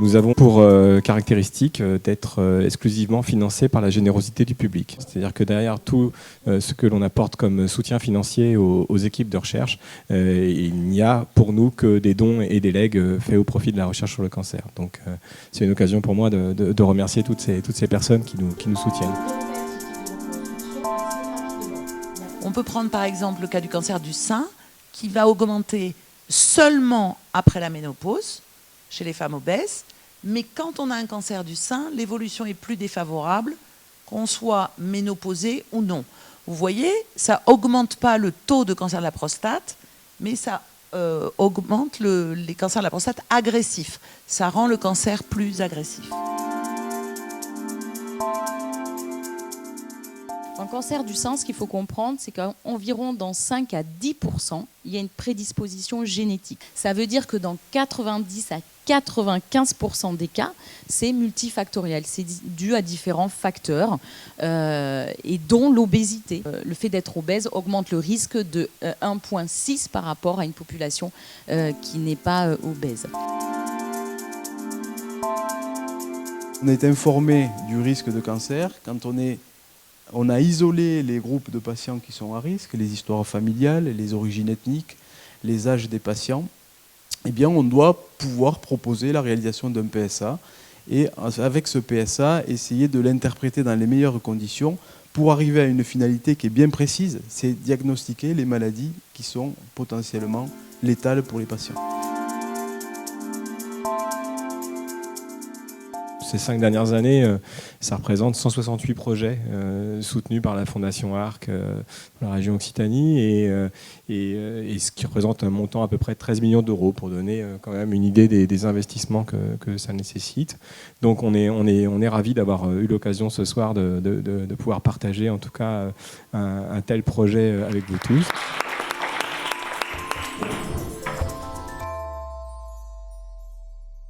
Nous avons pour caractéristique d'être exclusivement financés par la générosité du public. C'est-à-dire que derrière tout ce que l'on apporte comme soutien financier aux équipes de recherche, il n'y a pour nous que des dons et des legs faits au profit de la recherche sur le cancer. Donc c'est une occasion pour moi de remercier toutes ces personnes qui nous soutiennent. On peut prendre par exemple le cas du cancer du sein qui va augmenter seulement après la ménopause chez les femmes obèses, mais quand on a un cancer du sein, l'évolution est plus défavorable, qu'on soit ménopausé ou non. Vous voyez, ça augmente pas le taux de cancer de la prostate, mais ça augmente les cancers de la prostate agressifs. Ça rend le cancer plus agressif. En cancer du sein, ce qu'il faut comprendre, c'est qu'environ dans 5 à 10%, il y a une prédisposition génétique. Ça veut dire que dans 90 à 95% des cas, c'est multifactoriel. C'est dû à différents facteurs, et dont l'obésité. Le fait d'être obèse augmente le risque de 1,6 par rapport à une population qui n'est pas obèse. On est informé du risque de cancer quand on a isolé les groupes de patients qui sont à risque, les histoires familiales, les origines ethniques, les âges des patients. Eh bien, on doit pouvoir proposer la réalisation d'un PSA et avec ce PSA, essayer de l'interpréter dans les meilleures conditions pour arriver à une finalité qui est bien précise, c'est diagnostiquer les maladies qui sont potentiellement létales pour les patients. Ces 5 dernières années, ça représente 168 projets soutenus par la Fondation ARC dans la région Occitanie et ce qui représente un montant à peu près de 13 millions d'euros pour donner quand même une idée des investissements que ça nécessite. Donc on est ravis d'avoir eu l'occasion ce soir de pouvoir partager en tout cas un tel projet avec vous tous.